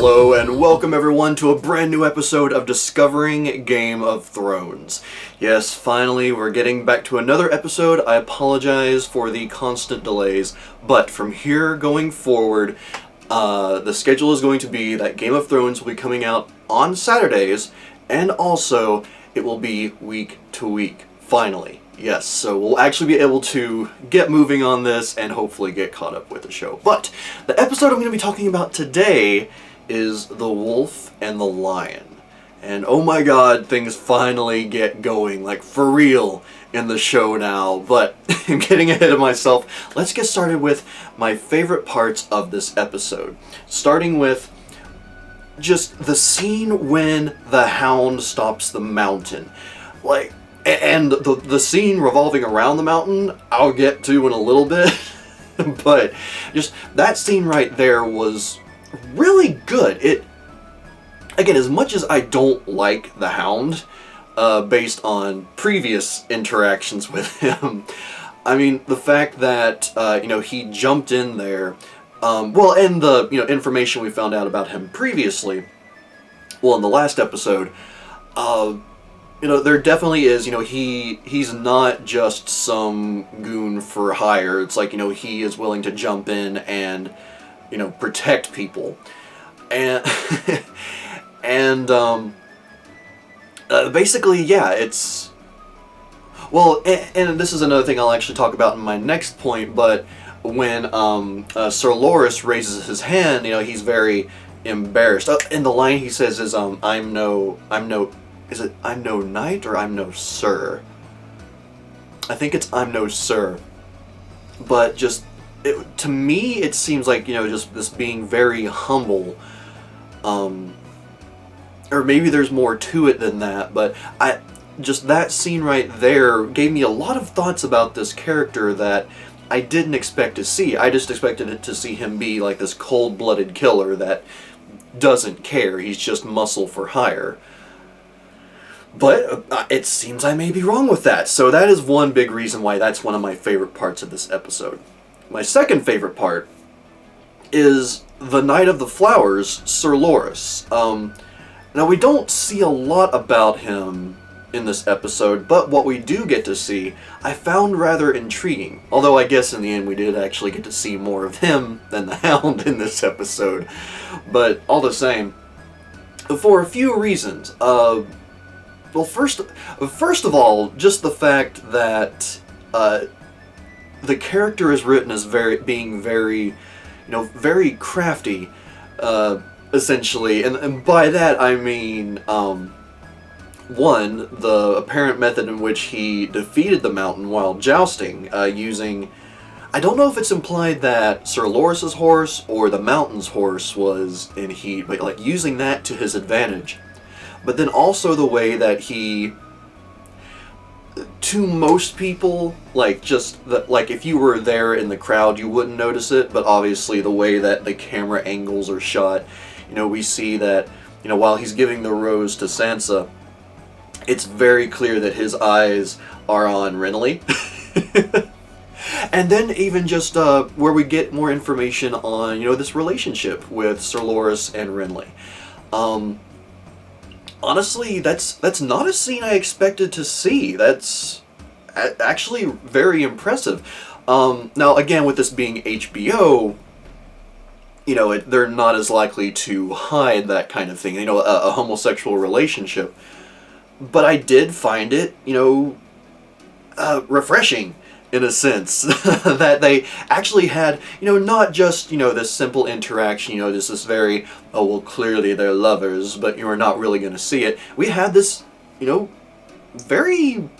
Hello and welcome everyone to a brand new episode of Discovering Game of Thrones. Yes, finally we're getting back to another episode. I apologize for the constant delays, but from here going forward, the schedule is going to be that Game of Thrones will be coming out on Saturdays, and also it will be week to week, finally. Yes, so we'll actually be able to get moving on this and hopefully get caught up with the show. But the episode I'm going to be talking about today is The Wolf and the Lion. And oh my god, things finally get going, like for real, in the show now. But I'm getting ahead of myself. Let's get started with my favorite parts of this episode. Starting with just the scene when the Hound stops the mountain. And the scene revolving around the mountain, I'll get to in a little bit. But just that scene right there was really good. Again, as much as I don't like the Hound, based on previous interactions with him, I mean, the fact that, he jumped in there, and the, information we found out about him previously, in the last episode, there definitely is, he's not just some goon for hire. It's like, he is willing to jump in and, protect people. And, basically, yeah, it's, and this is another thing I'll actually talk about in my next point, but when, Sir Loras raises his hand, he's very embarrassed. And the line he says is, is it I'm no knight or I'm no sir? I think it's I'm no sir. But just, to me, it seems like, just this being very humble. Or maybe there's more to it than that, but just that scene right there gave me a lot of thoughts about this character that I didn't expect to see. I just expected to see him be like this cold-blooded killer that doesn't care. He's just muscle for hire. But it seems I may be wrong with that. So that is one big reason why that's one of my favorite parts of this episode. My second favorite part is the Knight of the Flowers, Sir Loras. Now we don't see a lot about him in this episode, but what we do get to see, I found rather intriguing. Although I guess in the end we did actually get to see more of him than the Hound in this episode. But all the same, for a few reasons. First of all, just the fact that the character is written as being very crafty, essentially, and by that I mean, one, the apparent method in which he defeated the mountain while jousting, using, I don't know if it's implied that Sir Loras' horse or the mountain's horse was in heat, but like using that to his advantage. But then also the way that he, to most people, if you were there in the crowd, you wouldn't notice it, but obviously the way that the camera angles are shot, we see that, while he's giving the rose to Sansa, it's very clear that his eyes are on Renly. And then even just where we get more information on, this relationship with Sir Loras and Renly. Honestly, that's not a scene I expected to see. That's actually very impressive. Now, again, with this being HBO, they're not as likely to hide that kind of thing, a homosexual relationship. But I did find it, refreshing, in a sense, that they actually had, not just, this simple interaction, this very, clearly they're lovers, but you're not really going to see it. We had this, very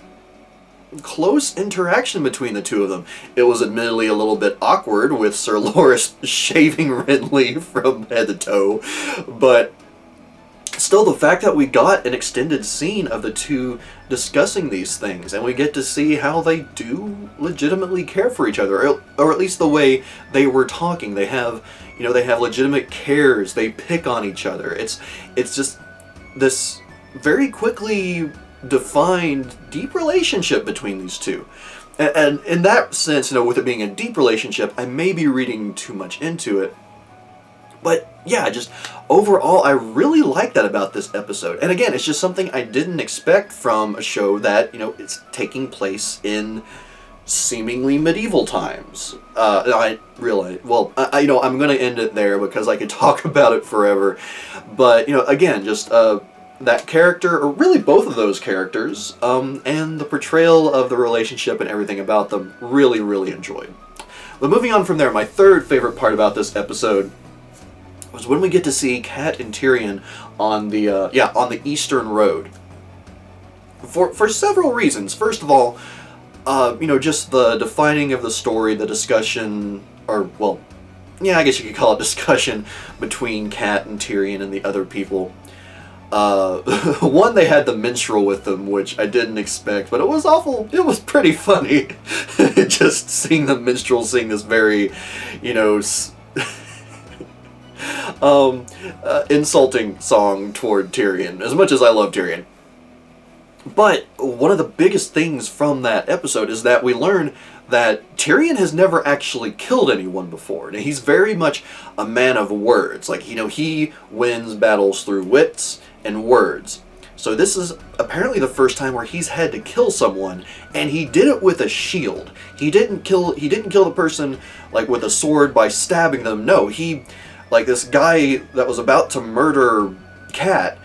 close interaction between the two of them. It was admittedly a little bit awkward with Sir Loras shaving Renly from head to toe, but still, the fact that we got an extended scene of the two discussing these things, and we get to see how they do legitimately care for each other, or at least the way they were talking. They have, they have legitimate cares. They pick on each other. It's just this very quickly defined deep relationship between these two. And in that sense, with it being a deep relationship, I may be reading too much into it, but yeah, just overall, I really like that about this episode. And again, it's just something I didn't expect from a show that, it's taking place in seemingly medieval times. I realize, well, I'm going to end it there because I could talk about it forever. But, again, just that character, or really both of those characters, and the portrayal of the relationship and everything about them, really, really enjoyed. But moving on from there, my third favorite part about this episode was when we get to see Cat and Tyrion on the Eastern Road. For several reasons. First of all, just the defining of the story, the discussion, or, well, yeah, I guess you could call it discussion between Cat and Tyrion and the other people. One, they had the minstrel with them, which I didn't expect, but it was pretty funny. Just seeing the minstrel sing this very, insulting song toward Tyrion, as much as I love Tyrion. But one of the biggest things from that episode is that we learn that Tyrion has never actually killed anyone before. Now, he's very much a man of words. Like, he wins battles through wits and words. So this is apparently the first time where he's had to kill someone, and he did it with a shield. He didn't kill the person like with a sword by stabbing them. No, like this guy that was about to murder Cat,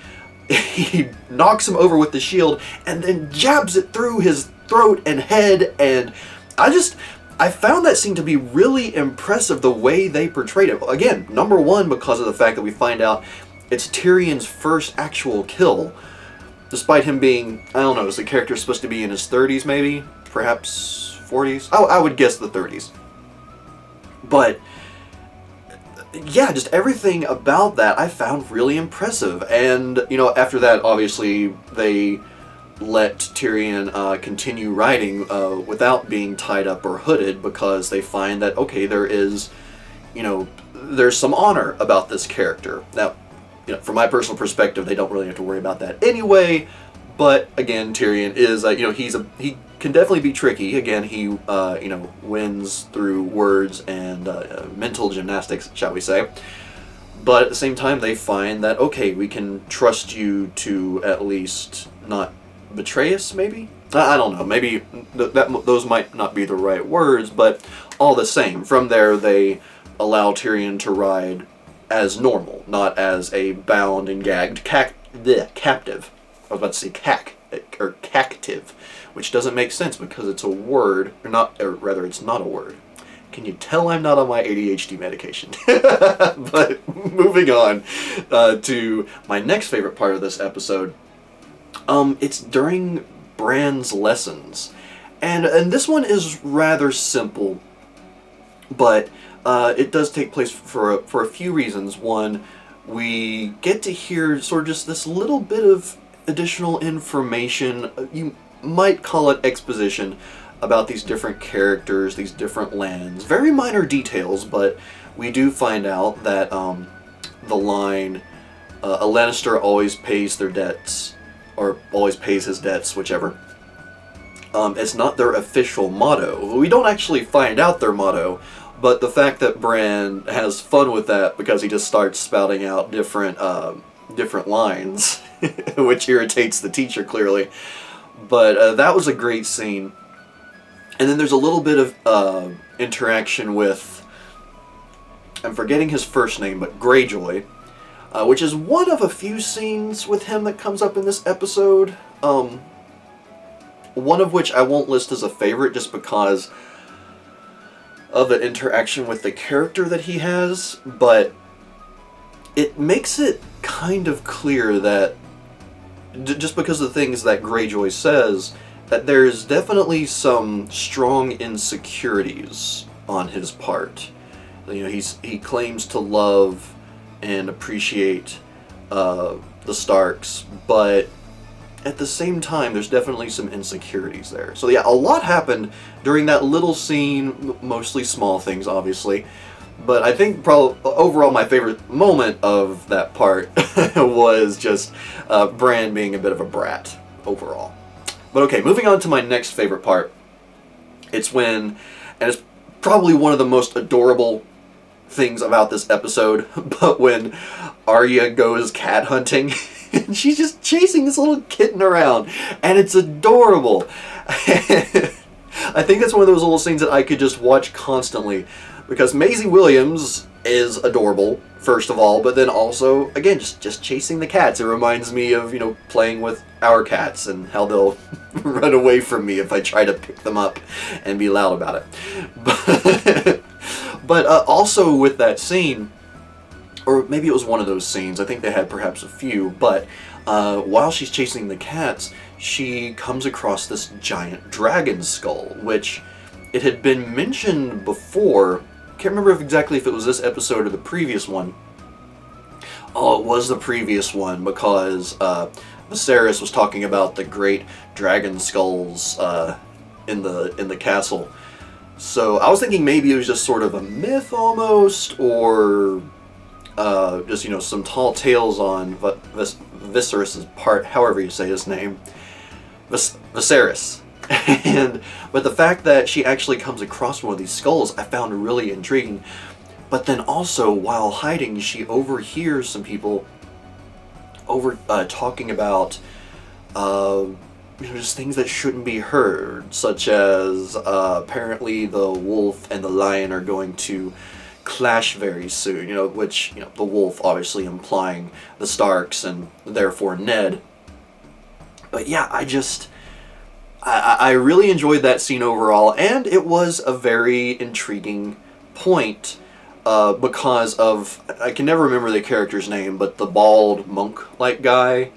he knocks him over with the shield and then jabs it through his throat and head, and I found that scene to be really impressive, the way they portrayed it. Again, number one, because of the fact that we find out it's Tyrion's first actual kill, despite him being, I don't know, is the character supposed to be in his 30s maybe? Perhaps 40s? I would guess the 30s. But yeah, just everything about that I found really impressive. And, after that, obviously, they let Tyrion continue riding without being tied up or hooded, because they find that, okay, there's some honor about this character. Now, from my personal perspective, they don't really have to worry about that anyway. But again, Tyrion is, he can definitely be tricky. Again, he, wins through words and mental gymnastics, shall we say. But at the same time, they find that, okay, we can trust you to at least not betray us, maybe? I don't know. Maybe those might not be the right words, but all the same. From there, they allow Tyrion to ride as normal, not as a bound and gagged captive. I was about to say cactive, which doesn't make sense because it's a word, or rather it's not a word. Can you tell I'm not on my ADHD medication? But moving on to my next favorite part of this episode, it's during Bran's lessons. And this one is rather simple, but it does take place for a few reasons. One, we get to hear sort of just this little bit of additional information, you might call it exposition, about these different characters, these different lands. Very minor details, but we do find out that the line, a Lannister always pays their debts, or always pays his debts, whichever. It's not their official motto. We don't actually find out their motto, but the fact that Bran has fun with that because he just starts spouting out different lines, which irritates the teacher clearly. But that was a great scene. And then there's a little bit of interaction with, I'm forgetting his first name, but Greyjoy, which is one of a few scenes with him that comes up in this episode. One of which I won't list as a favorite just because of the interaction with the character that he has, but it makes it kind of clear that just because of the things that Greyjoy says, that there's definitely some strong insecurities on his part. He claims to love and appreciate the Starks, but at the same time, there's definitely some insecurities there. So yeah, a lot happened during that little scene, mostly small things, obviously. But I think probably overall my favorite moment of that part was just Bran being a bit of a brat overall. But okay, moving on to my next favorite part. It's when, and it's probably one of the most adorable things about this episode, but when Arya goes cat hunting, and she's just chasing this little kitten around, and it's adorable. I think that's one of those little scenes that I could just watch constantly, because Maisie Williams is adorable, first of all, but then also, again, just chasing the cats. It reminds me of, you know, playing with our cats and how they'll run away from me if I try to pick them up and be loud about it. But also with that scene, or maybe it was one of those scenes, I think they had perhaps a few, but while she's chasing the cats, she comes across this giant dragon skull, which it had been mentioned before. Can't remember exactly if it was this episode or the previous one. Oh, it was the previous one, because Viserys was talking about the great dragon skulls in the castle. So I was thinking maybe it was just sort of a myth almost, or just, you know, some tall tales on Viserys' part, however you say his name. Viserys. But the fact that she actually comes across one of these skulls I found really intriguing. But then also, while hiding, she overhears some people talking about you know, just things that shouldn't be heard, such as apparently the wolf and the lion are going to clash very soon, you know, which, you know, the wolf obviously implying the Starks and therefore Ned. But yeah, I really enjoyed that scene overall, and it was a very intriguing point because of, I can never remember the character's name, but the bald monk-like guy,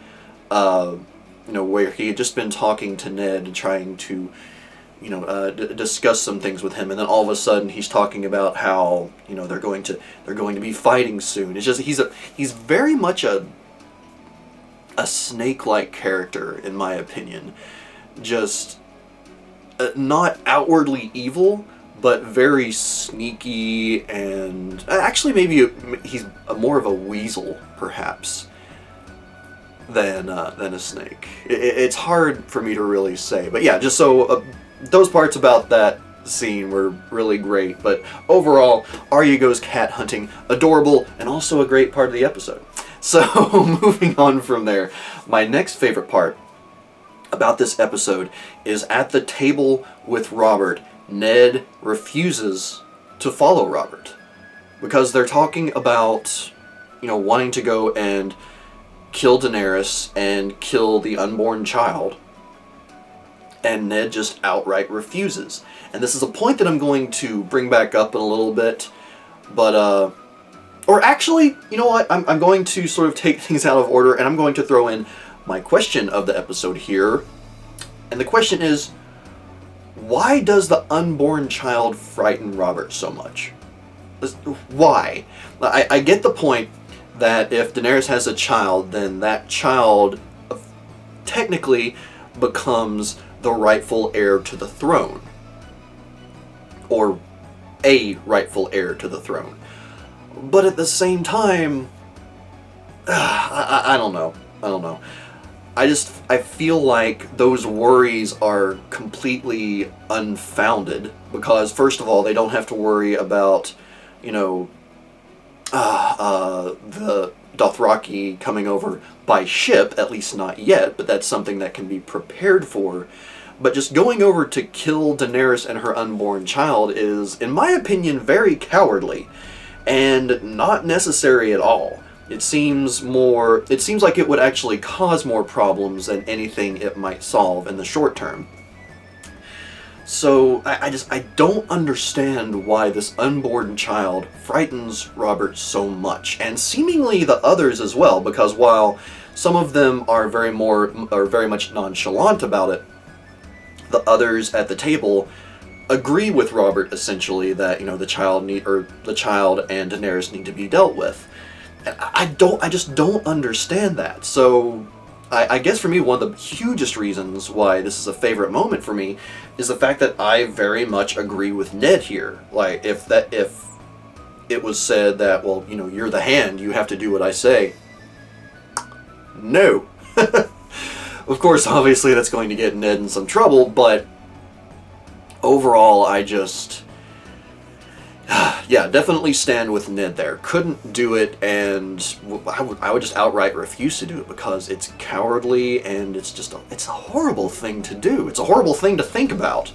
you know, where he had just been talking to Ned and trying to, you know, discuss some things with him, and then all of a sudden he's talking about how, you know, they're going to be fighting soon. It's just he's very much a snake-like character, in my opinion. Just not outwardly evil, but very sneaky, and actually maybe he's more of a weasel, perhaps, than a snake. It's hard for me to really say, but yeah, just so those parts about that scene were really great. But overall, Arya goes cat hunting, adorable, and also a great part of the episode. So moving on from there, my next favorite part about this episode is at the table with Robert. Ned refuses to follow Robert because they're talking about, you know, wanting to go and kill Daenerys and kill the unborn child, and Ned just outright refuses. And this is a point that I'm going to bring back up in a little bit, but or actually, you know what, I'm going to sort of take things out of order, and I'm going to throw in my question of the episode here. And the question is, why does the unborn child frighten Robert so much? Why? I get the point that if Daenerys has a child, then that child technically becomes the rightful heir to the throne. Or a rightful heir to the throne. But at the same time, I don't know. I feel like those worries are completely unfounded, because first of all, they don't have to worry about, you know, the Dothraki coming over by ship, at least not yet, but that's something that can be prepared for. But just going over to kill Daenerys and her unborn child is, in my opinion, very cowardly and not necessary at all. It seems like it would actually cause more problems than anything it might solve in the short term. So I don't understand why this unborn child frightens Robert so much, and seemingly the others as well, because while some of them are very much nonchalant about it, the others at the table agree with Robert essentially that, you know, the child and Daenerys need to be dealt with. I just don't understand that. So I guess for me, one of the hugest reasons why this is a favorite moment for me is the fact that I very much agree with Ned here. Like, if it was said that, well, you know, you're the hand, you have to do what I say. No. Of course, obviously that's going to get Ned in some trouble, but overall, I just yeah, definitely stand with Ned there. Couldn't do it, and I would just outright refuse to do it because it's cowardly and it's just it's a horrible thing to do. It's a horrible thing to think about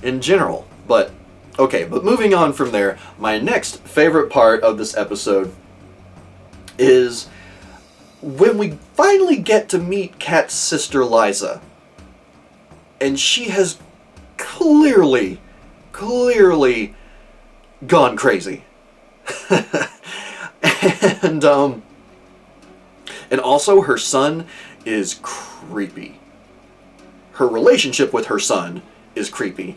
in general. But okay, but moving on from there, my next favorite part of this episode is when we finally get to meet Kat's sister Lysa. And she has clearly gone crazy. and also her son is creepy. Her relationship with her son is creepy.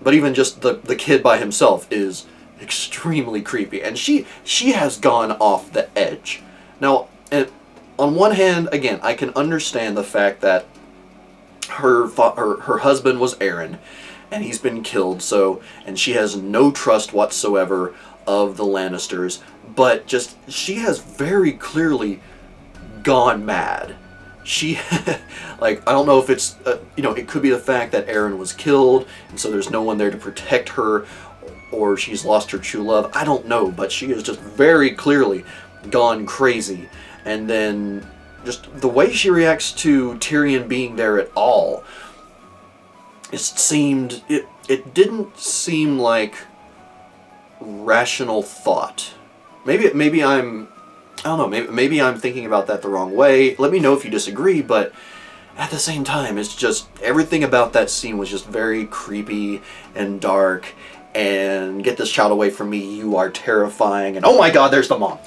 But even just the kid by himself is extremely creepy. And she has gone off the edge. Now, on one hand, again, I can understand the fact that her husband was Aaron, and he's been killed, and she has no trust whatsoever of the Lannisters, but just, she has very clearly gone mad. She, like, I don't know if it's, it could be the fact that Aaron was killed, and so there's no one there to protect her, or she's lost her true love, I don't know, but she has just very clearly gone crazy. And then just the way she reacts to Tyrion being there at all, it didn't seem like rational thought. Maybe I'm thinking about that the wrong way. Let me know if you disagree, but at the same time, it's just everything about that scene was just very creepy and dark. And get this child away from me, you are terrifying. And oh my god, there's the mom.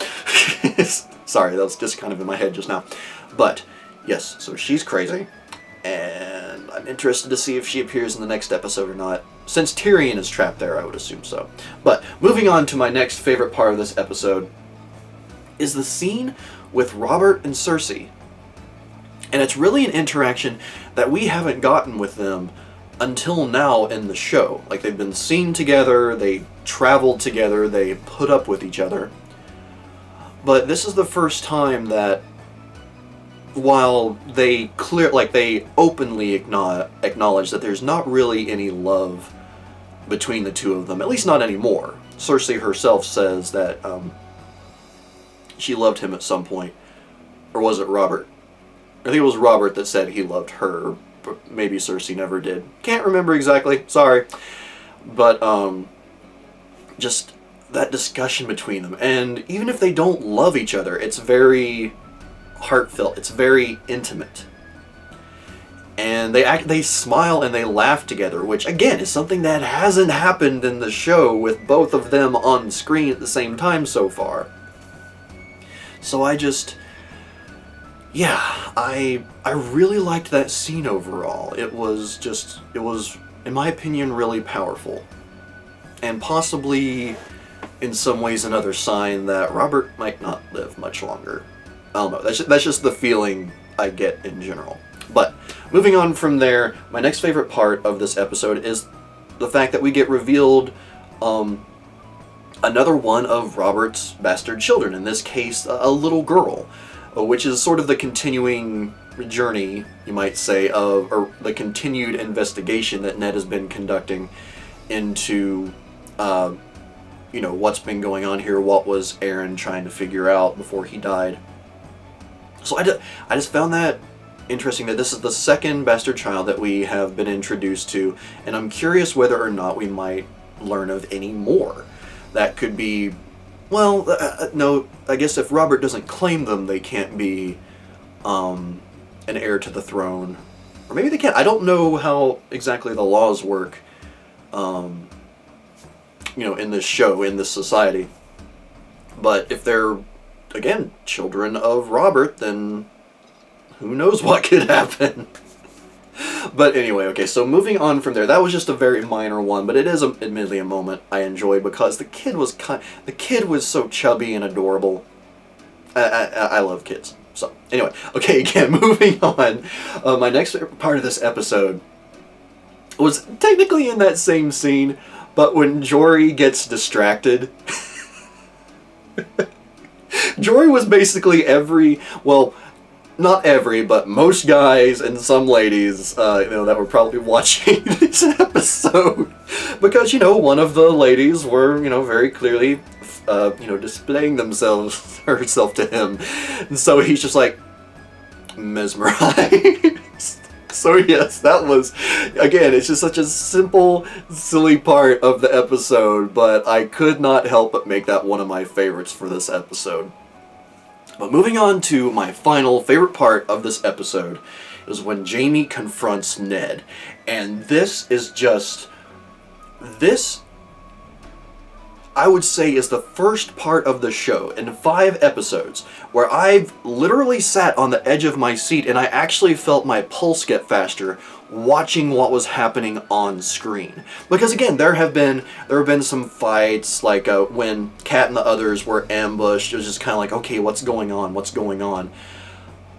Sorry, that was just kind of in my head just now. But yes, so she's crazy. And I'm interested to see if she appears in the next episode or not. Since Tyrion is trapped there, I would assume so. But moving on to my next favorite part of this episode is the scene with Robert and Cersei. And it's really an interaction that we haven't gotten with them until now in the show. Like, they've been seen together, they traveled together, they put up with each other. But this is the first time that, while they openly acknowledge that there's not really any love between the two of them, at least not anymore. Cersei herself says that she loved him at some point. Or was it Robert? I think it was Robert that said he loved her, but maybe Cersei never did. Can't remember exactly, sorry. But just that discussion between them. And even if they don't love each other, it's very heartfelt, it's very intimate. And they smile and they laugh together, which again is something that hasn't happened in the show with both of them on screen at the same time so far. So I really liked that scene overall. It was, in my opinion, really powerful. And possibly, in some ways, another sign that Robert might not live much longer. I don't know, that's just the feeling I get in general. But, moving on from there, my next favorite part of this episode is the fact that we get revealed another one of Robert's bastard children, in this case, a little girl, which is sort of the continuing journey, you might say, or the continued investigation that Ned has been conducting into, what's been going on here, what was Aaron trying to figure out before he died. So I just found that interesting that this is the second bastard child that we have been introduced to, and I'm curious whether or not we might learn of any more. That could be, well, no, I guess if Robert doesn't claim them, they can't be an heir to the throne. Or maybe they can. I don't know how exactly the laws work, in this show, in this society. But if they're, again, children of Robert, then who knows what could happen. But anyway, okay, so moving on from there, that was just a very minor one, but it is admittedly a moment I enjoyed because the kid was so chubby and adorable. I love kids. So anyway, okay, again, moving on. My next part of this episode was technically in that same scene, but when Jory gets distracted. Jory was basically not every, but most guys and some ladies, that were probably watching this episode, because, one of the ladies were, very clearly, displaying herself to him, and so he's just like, mesmerized. So yes, that was, again, it's just such a simple, silly part of the episode, but I could not help but make that one of my favorites for this episode. But moving on to my final favorite part of this episode is when Jaime confronts Ned. And this, I would say, is the first part of the show in 5 episodes where I've literally sat on the edge of my seat and I actually felt my pulse get faster watching what was happening on screen. Because again, there have been some fights, like when Cat and the others were ambushed. It was just kind of like, okay, what's going on?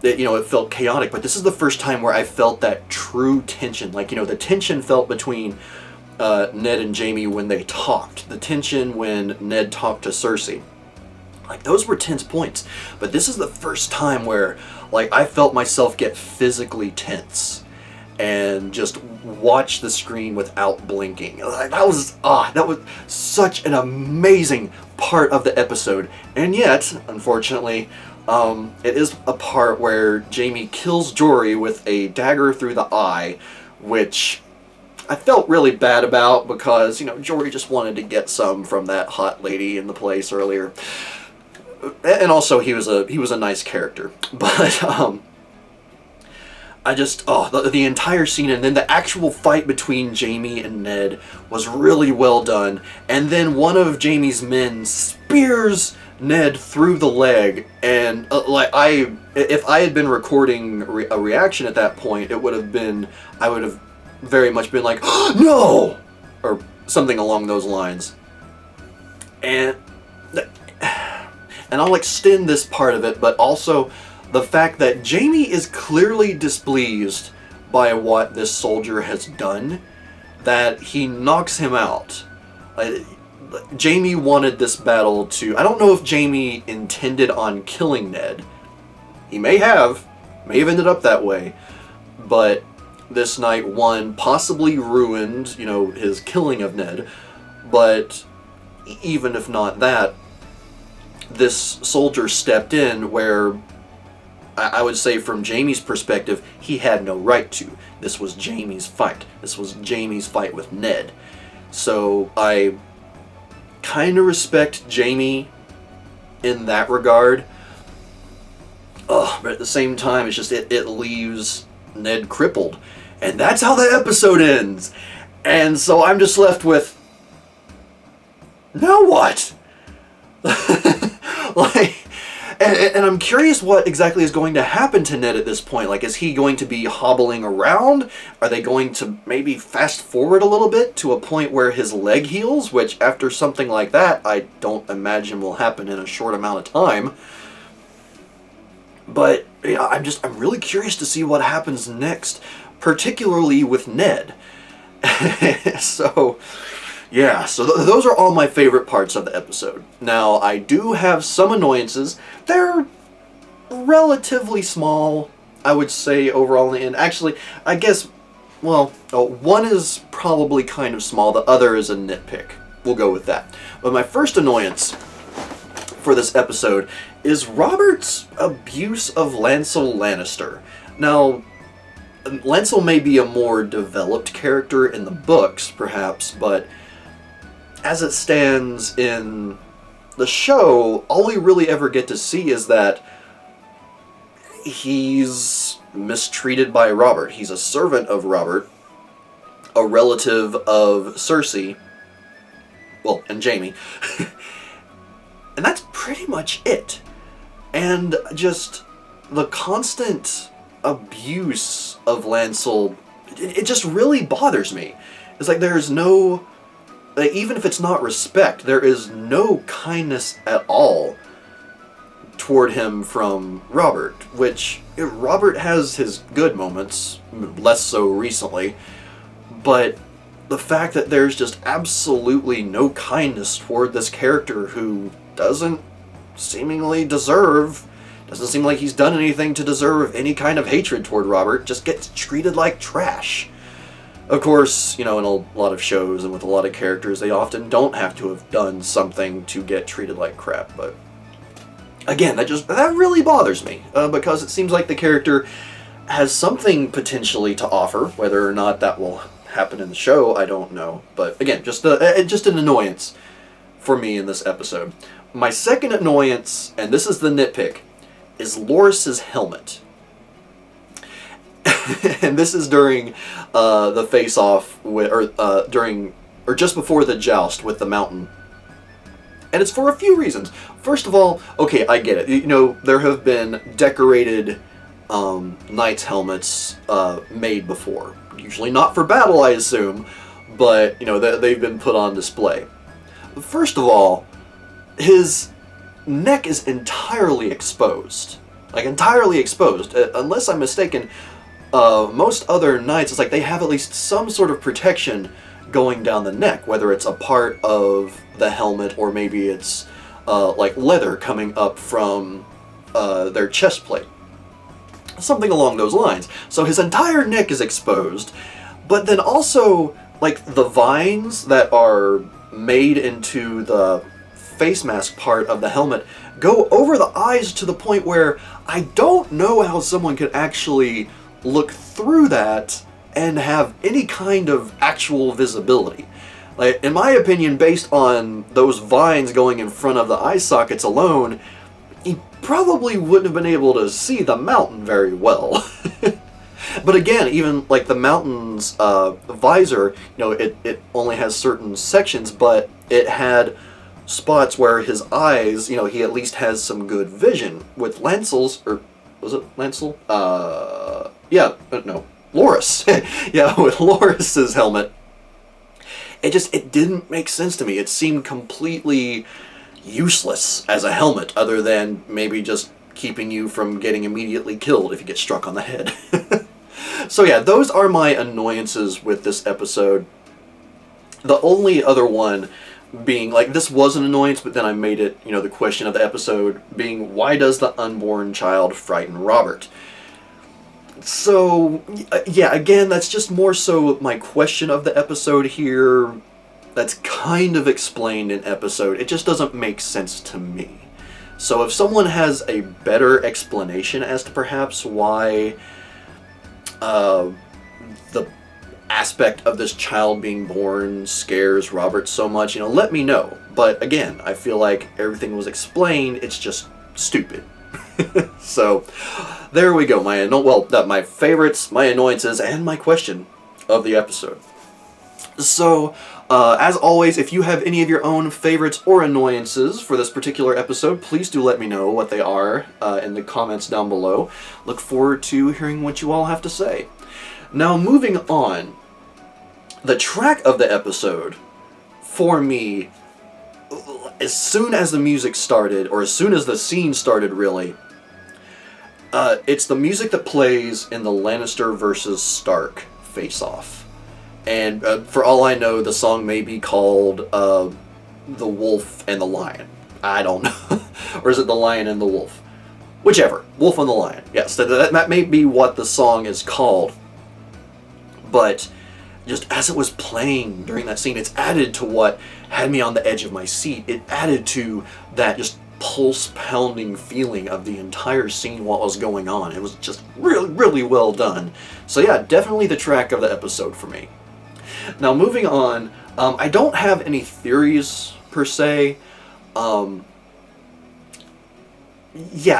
It felt chaotic, but this is the first time where I felt that true tension. Like, the tension felt between Ned and Jaime when they talked. The tension when Ned talked to Cersei. Like, those were tense points. But this is the first time where, like, I felt myself get physically tense and just watch the screen without blinking. That was such an amazing part of the episode. And yet, unfortunately, it is a part where Jaime kills Jory with a dagger through the eye, which I felt really bad about because, Jory just wanted to get some from that hot lady in the place earlier. And also he was a nice character. But the entire scene and then the actual fight between Jaime and Ned was really well done. And then one of Jaime's men spears Ned through the leg, and if I had been recording a reaction at that point, I would have very much been like, oh, no! Or something along those lines. And I'll extend this part of it, but also the fact that Jaime is clearly displeased by what this soldier has done, that he knocks him out. Jaime wanted this battle to... I don't know if Jaime intended on killing Ned. He may have ended up that way, but this night one possibly ruined, his killing of Ned. But even if not that, this soldier stepped in where I would say from Jaime's perspective, he had no right to. This was Jaime's fight. This was Jaime's fight with Ned. So I kind of respect Jaime in that regard. But at the same time, it's just it leaves Ned crippled. And that's how the episode ends. And so I'm just left with, now what? And I'm curious what exactly is going to happen to Ned at this point. Like, is he going to be hobbling around? Are they going to maybe fast forward a little bit to a point where his leg heals? Which, after something like that, I don't imagine will happen in a short amount of time. But I'm really curious to see what happens next, particularly with Ned. So those are all my favorite parts of the episode. Now, I do have some annoyances. They're relatively small, I would say, overall. And actually, I guess, one is probably kind of small. The other is a nitpick. We'll go with that. But my first annoyance for this episode is Robert's abuse of Lancel Lannister. Now, Lancel may be a more developed character in the books, perhaps, but as it stands in the show, all we really ever get to see is that he's mistreated by Robert. He's a servant of Robert, a relative of Cersei, and Jaime. And that's pretty much it. And just the constant abuse of Lancel, it just really bothers me. It's like there's no... even if it's not respect, there is no kindness at all toward him from Robert, which Robert has his good moments, less so recently, but the fact that there's just absolutely no kindness toward this character who doesn't seemingly deserve Doesn't seem like he's done anything to deserve any kind of hatred toward Robert, just gets treated like trash. Of course, in a lot of shows and with a lot of characters, they often don't have to have done something to get treated like crap, but again, that really bothers me, because it seems like the character has something potentially to offer. Whether or not that will happen in the show, I don't know. But again, just an annoyance for me in this episode. My second annoyance, and this is the nitpick, is Loras' helmet. And this is during the face-off, or just before the joust with the mountain. And it's for a few reasons. First of all, okay, I get it. There have been decorated knights' helmets made before. Usually not for battle, I assume, but, they've been put on display. First of all, his neck is entirely exposed. Like, entirely exposed. Unless I'm mistaken, most other knights, it's like they have at least some sort of protection going down the neck, whether it's a part of the helmet or maybe it's like leather coming up from their chest plate. Something along those lines. So his entire neck is exposed, but then also, like, the vines that are made into the face mask part of the helmet go over the eyes to the point where I don't know how someone could actually look through that and have any kind of actual visibility. Like, in my opinion, based on those vines going in front of the eye sockets alone, he probably wouldn't have been able to see the mountain very well. But again, even like the mountain's visor, it only has certain sections, but it had spots where his eyes, he at least has some good vision. With Lancel's, or was it Lancel? Loras. Yeah, with Loras's helmet, it didn't make sense to me. It seemed completely useless as a helmet, other than maybe just keeping you from getting immediately killed if you get struck on the head. So yeah, those are my annoyances with this episode. The only other one being, like, this was an annoyance, but then I made it, the question of the episode being, why does the unborn child frighten Robert? So, yeah, again, that's just more so my question of the episode here. That's kind of explained in episode. It just doesn't make sense to me. So if someone has a better explanation as to perhaps why the aspect of this child being born scares Robert so much, let me know. But again, I feel like everything was explained, it's just stupid. So, there we go, my favorites, my annoyances, and my question of the episode. So, as always, if you have any of your own favorites or annoyances for this particular episode, please do let me know what they are in the comments down below. Look forward to hearing what you all have to say. Now, moving on, the track of the episode, for me, as soon as the music started, or as soon as the scene started, really, it's the music that plays in the Lannister versus Stark face-off. And for all I know, the song may be called The Wolf and the Lion. I don't know. Or is it The Lion and the Wolf? Whichever. Wolf and the Lion. Yes, that may be what the song is called. But just as it was playing during that scene, it's added to what had me on the edge of my seat. It added to that just pulse-pounding feeling of the entire scene while it was going on. It was just really, really well done. So yeah, definitely the track of the episode for me. Now, moving on, I don't have any theories, per se. Yeah,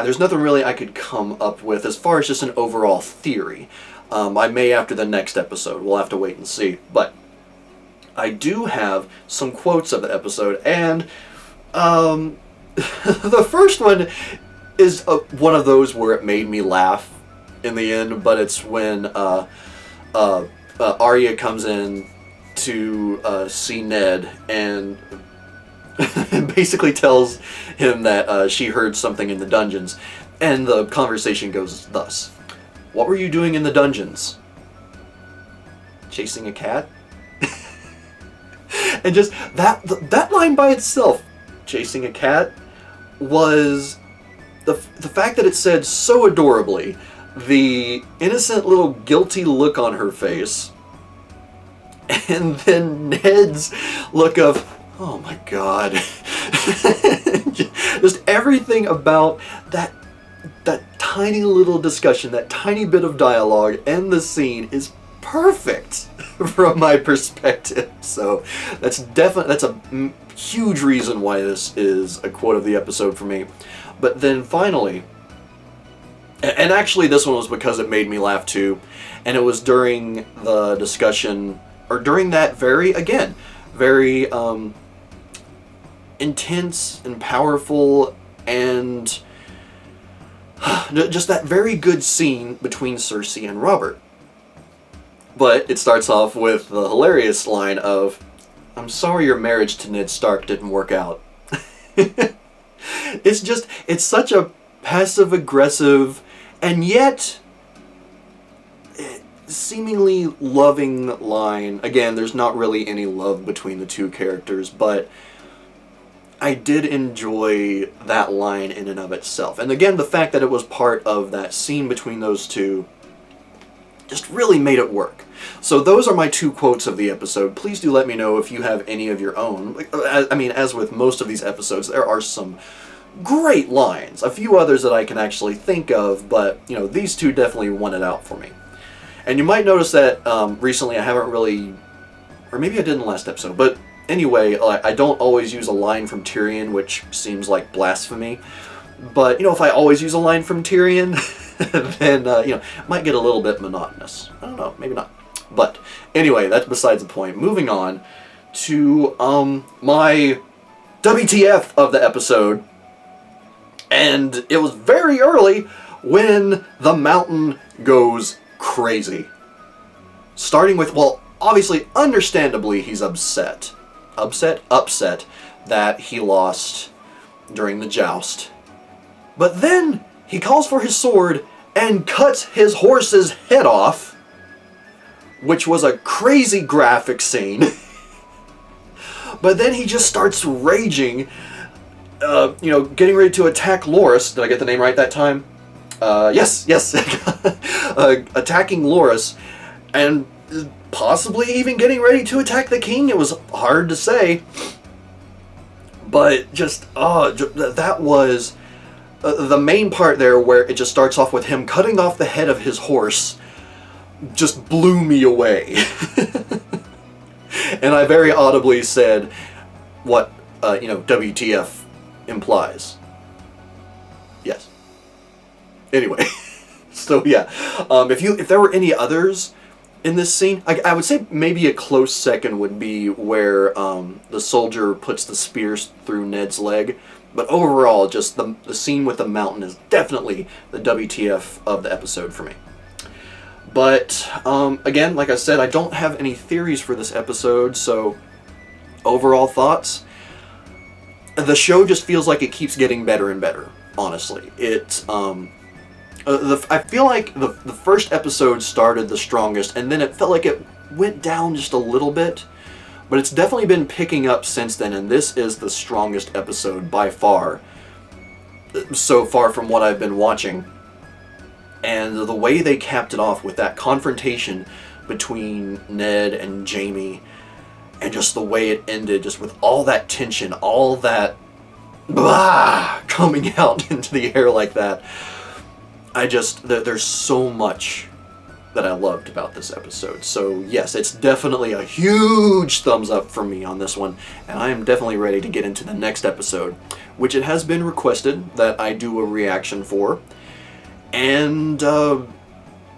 there's nothing really I could come up with as far as just an overall theory. I may after the next episode. We'll have to wait and see. But I do have some quotes of the episode, and the first one is one of those where it made me laugh in the end, but it's when Arya comes in to see Ned and basically tells him that she heard something in the dungeons, and the conversation goes thus: "What were you doing in the dungeons? Chasing a cat?" And just that line by itself, "chasing a cat," was the fact that it said so adorably, the innocent little guilty look on her face, and then Ned's look of, oh my god. Just everything about that tiny little discussion, that tiny bit of dialogue, and the scene is perfect from my perspective. So that's a huge reason why this is a quote of the episode for me. But then finally, and actually this one was because it made me laugh too, and it was during the discussion, or during that very intense and powerful and just that very good scene between Cersei and Robert. But it starts off with the hilarious line of, "I'm sorry your marriage to Ned Stark didn't work out." It's such a passive-aggressive and yet seemingly loving line. Again, there's not really any love between the two characters, but I did enjoy that line in and of itself. And again, the fact that it was part of that scene between those two just really made it work. So those are my two quotes of the episode. Please do let me know if you have any of your own. I mean, as with most of these episodes, there are some great lines. A few others that I can actually think of, but, you know, these two definitely won it out for me. And you might notice that recently I haven't really, or maybe I did in the last episode, but anyway, I don't always use a line from Tyrion, which seems like blasphemy. But, you know, if I always use a line from Tyrion, then, you know, it might get a little bit monotonous. I don't know, maybe not. But, anyway, that's besides the point. Moving on to my WTF of the episode. And it was very early when the mountain goes crazy. Starting with, well, obviously, understandably, he's upset that he lost during the joust. But then he calls for his sword and cuts his horse's head off, which was a crazy graphic scene. But then he just starts raging, you know, getting ready to attack Loras. Did I get the name right that time? Yes. Attacking Loras, and possibly even getting ready to attack the king. It was hard to say. But just, that was the main part there, where it just starts off with him cutting off the head of his horse. Just blew me away. And I very audibly said what, you know, WTF implies. Yes. Anyway. So yeah, if there were any others in this scene, I would say maybe a close second would be where the soldier puts the spears through Ned's leg. But overall, just the scene with the mountain is definitely the WTF of the episode for me. But again, like I said, I don't have any theories for this episode, so overall thoughts. The show just feels like it keeps getting better and better, honestly. I feel like the first episode started the strongest, and then it felt like it went down just a little bit. But it's definitely been picking up since then, and this is the strongest episode by far, so far from what I've been watching. And the way they capped it off with that confrontation between Ned and Jaime, and just the way it ended, just with all that tension, all that coming out into the air like that. There's so much that I loved about this episode. So yes, it's definitely a huge thumbs up from me on this one, and I am definitely ready to get into the next episode, which it has been requested that I do a reaction for. And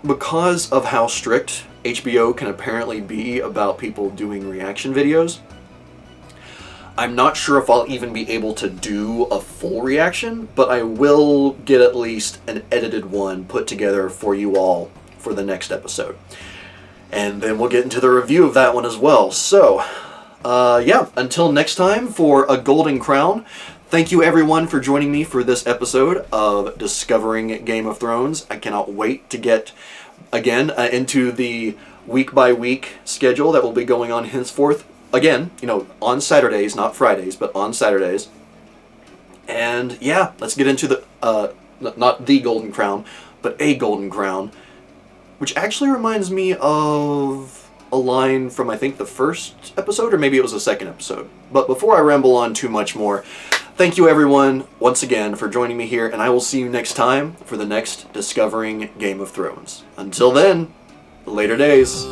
because of how strict HBO can apparently be about people doing reaction videos, I'm not sure if I'll even be able to do a full reaction, but I will get at least an edited one put together for you all for the next episode. And then we'll get into the review of that one as well. So, yeah, until next time for A Golden Crown, thank you everyone for joining me for this episode of Discovering Game of Thrones. I cannot wait to get, again, into the week-by-week schedule that will be going on henceforth. Again, you know, on Saturdays, not Fridays, but on Saturdays. And yeah, let's get into the, not the Golden Crown, but a Golden Crown, which actually reminds me of a line from, I think, the first episode, or maybe it was the second episode. But before I ramble on too much more, thank you everyone, once again, for joining me here, and I will see you next time for the next Discovering Game of Thrones. Until then, later days.